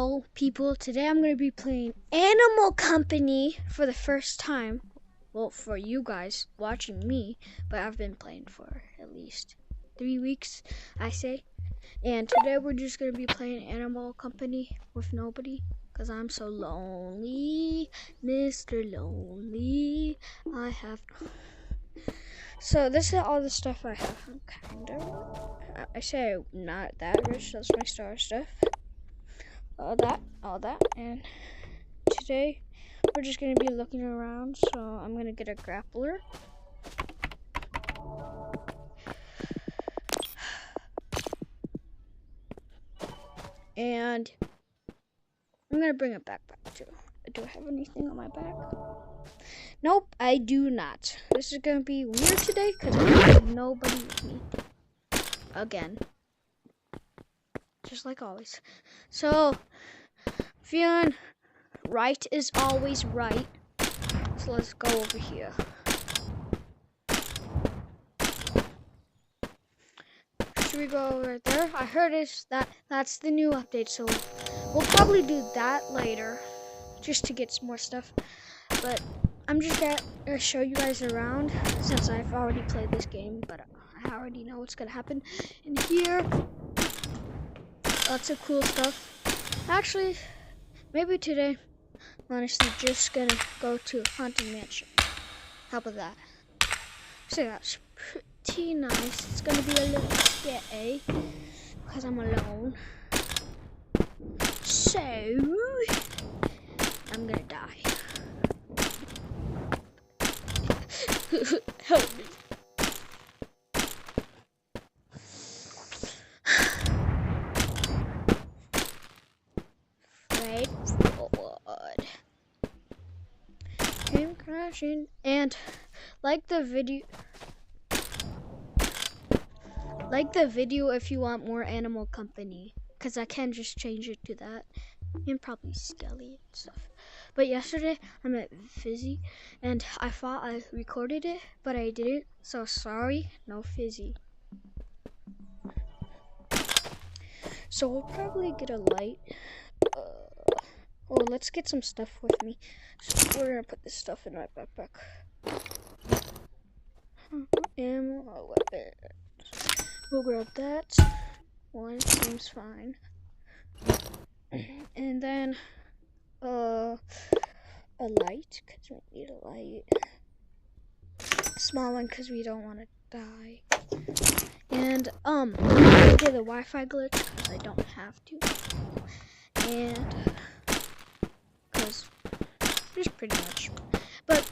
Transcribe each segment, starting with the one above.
Hello, people. Today I'm going to be playing Animal Company for the first time. Well, for you guys watching me, but I've been playing for at least 3 weeks, I say. And today we're just going to be playing Animal Company with nobody because I'm so lonely. Mr. Lonely, I have... So this is all the stuff I have, kind of. I say not that rich, that's my star stuff. All that, and today we're just gonna be looking around, so I'm gonna get a grappler. And I'm gonna bring a backpack too. Do I have anything on my back? Nope, I do not. This is gonna be weird today because I have nobody with me. Again. Just like always. So, feeling right is always right. So let's go over here. Should we go right there? I heard that's the new update, so we'll probably do that later, just to get some more stuff. But I'm just gonna show you guys around since I've already played this game, but I already know what's gonna happen in here. Lots of cool stuff. Actually, maybe today, I'm honestly just gonna go to Haunted Mansion. How about that? So that's pretty nice. It's gonna be a little scary because I'm alone. So I'm gonna die. Help me. Forward. Came crashing, and like the video if you want more Animal Company, because I can just change it to that, and probably Skelly and stuff. But yesterday I met Fizzy, and I thought I recorded it, but I didn't, so sorry, no Fizzy. So we'll probably get a light. Oh, let's get some stuff with me. So we're gonna put this stuff in my backpack. Ammo, weapons. We'll grab that. One seems fine. And then a light, because we need a light. Small one, because we don't want to die. And get the Wi-Fi glitch, because I don't have to. And just pretty much. But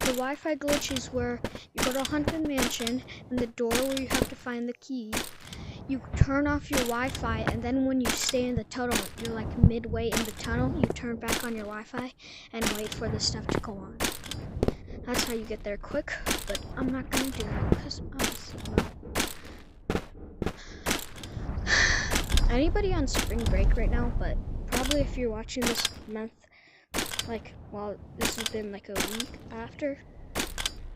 the Wi-Fi glitch is where you go to Haunted Mansion, and the door where you have to find the key, you turn off your Wi-Fi, and then when you stay in the tunnel, you're like midway in the tunnel, you turn back on your Wi-Fi and wait for the stuff to go on. That's how you get there quick, but I'm not gonna do that because anybody on spring break right now, but probably if you're watching this month, like, well, this has been like a week after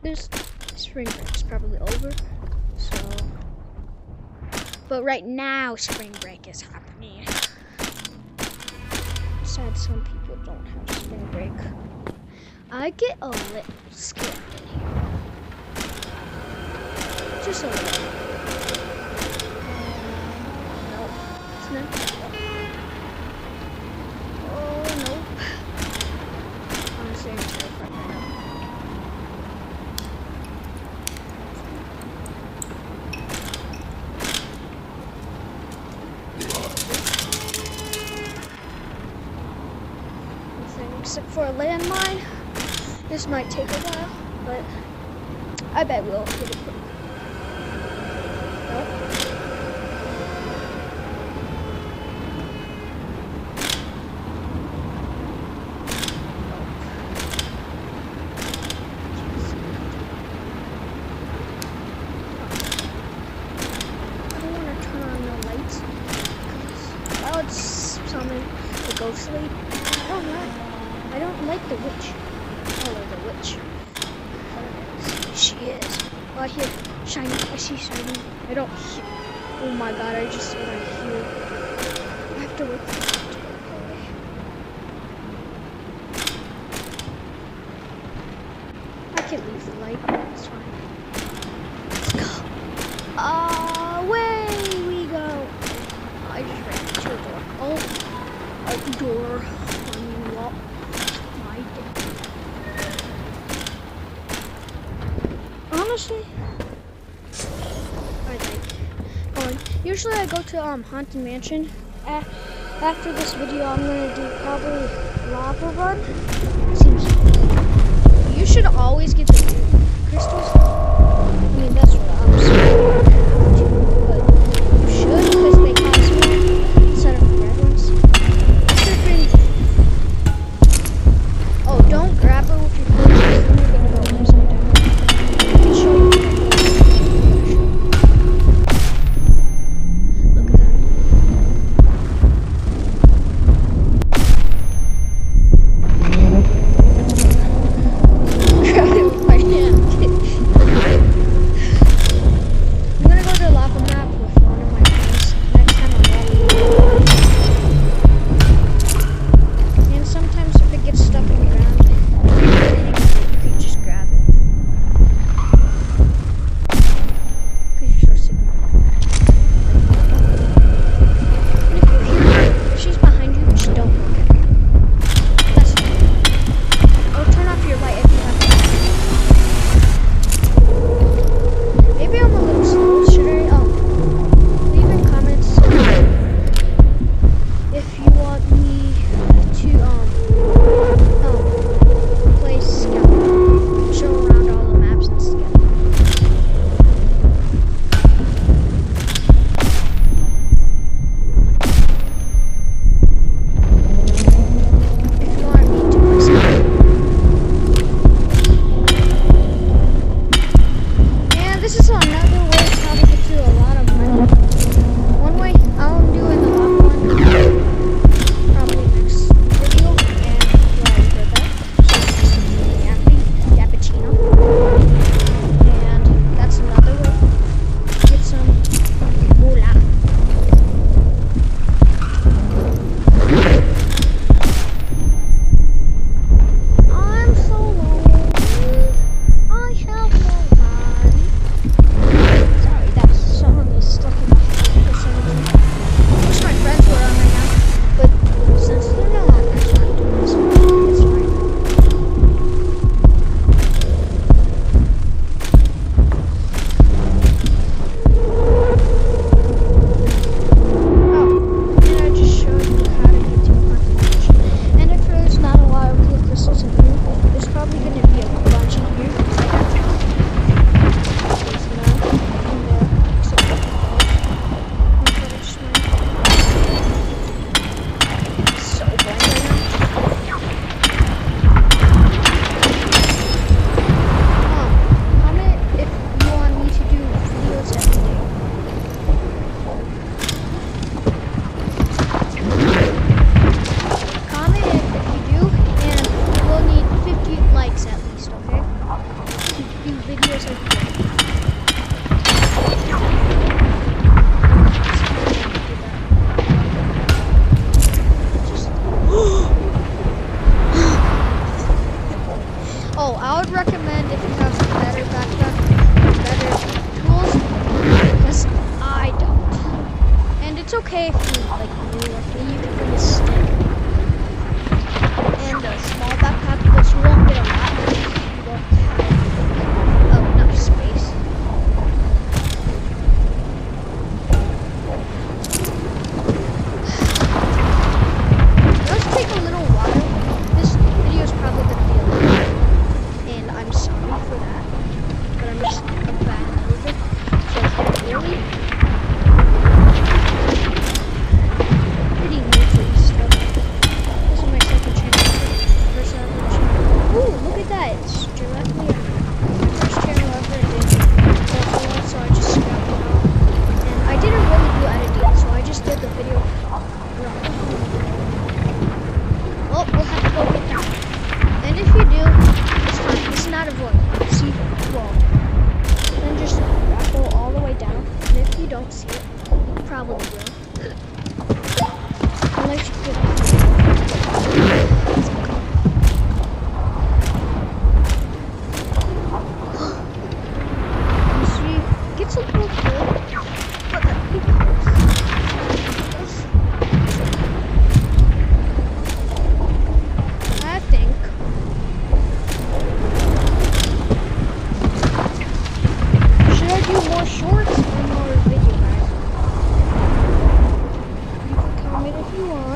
this, spring break's probably over, so, but right now spring break is happening. Sad some people don't have spring break. I get a little scared in here. Just a little. Nope, it's not that. Oh, nope. Honestly, I'm terrified right now. Except for a landmine. This might take a while, but I bet we'll get it quick. Nope. I don't want to turn on the lights because that would summon the ghost lady. I don't like the witch. I like the witch. She is. Oh, I hear shiny. I see shiny. I don't hear. Oh my god, I just said I hear. I have to wait for it to like, but it's fine. Let's go. Away we go. I just ran into a door. Oh, a door. Unlock my day. Honestly, I like going. Usually I go to Haunted Mansion. After this video, I'm gonna do probably Lava Run. Seems you should always get the crystals. I mean, that's what I was saying. But you should, because they cost more instead of the red ones. Oh, don't grab her with your clothes, then you're gonna go upside down. I can show you. Look at that. Grab it with my hand. I'm gonna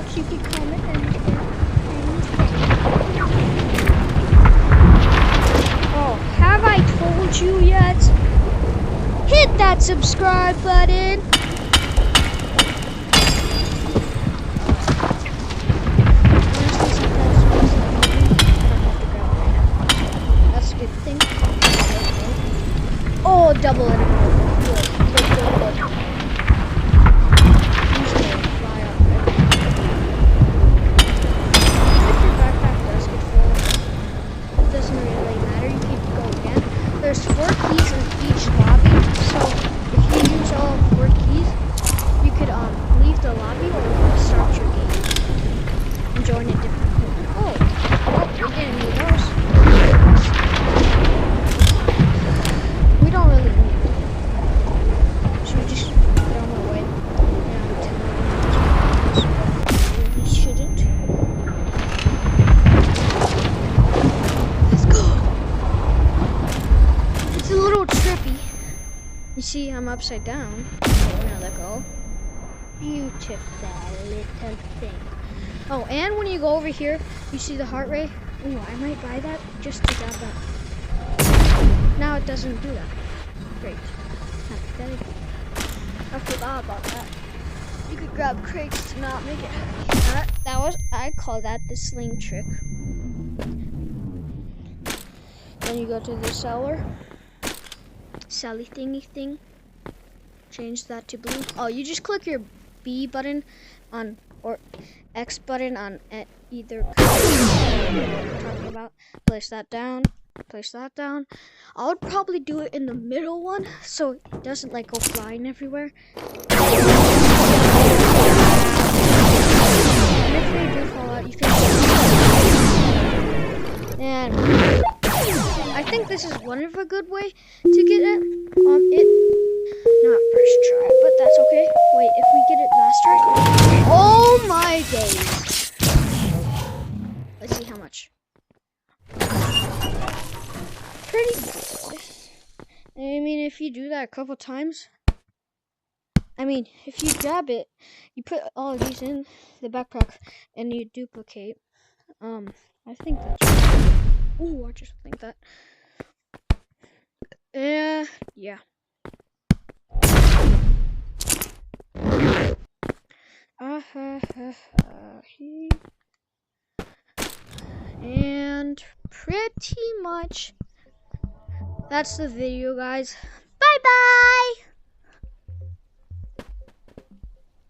box. You can comment anything. Oh, have I told you yet? Hit that subscribe button. That's a good thing. Oh, double it. Good. Usually fly up there. If your backpack does get full, it doesn't really matter. You keep going again. There's 4 keys in each lobby, so if you use all 4 keys, you could leave the lobby or start your game and join a different group. Oh, we're gonna need those. We don't really need them. Should we just throw them away? Yeah, we shouldn't. Let's go. It's a little trippy. You see, I'm upside down. Now let go. Beautiful little thing. Oh, and when you go over here, you see the heart rate. Ooh, I might buy that just to grab that. Now it doesn't do that. Great. I forgot about that. You could grab crates to not make it heavy. I call that the sling trick. Then you go to the seller. Sally thingy thing. Change that to blue. Oh, you just click your B button on or X button on either talking about. Place that down. Place that down. I would probably do it in the middle one so it doesn't like go flying everywhere. And if they do fall out, you can. And I think this is one of a good way to get it. Not first try, but that's okay. Wait, if we get it last try. Oh my days! Let's see how much. Pretty good. I mean, if you do that a couple times, if you grab it, you put all of these in the backpack and you duplicate. I think that's right. Ooh, I just think that. Yeah. And pretty much that's the video, guys. Bye bye.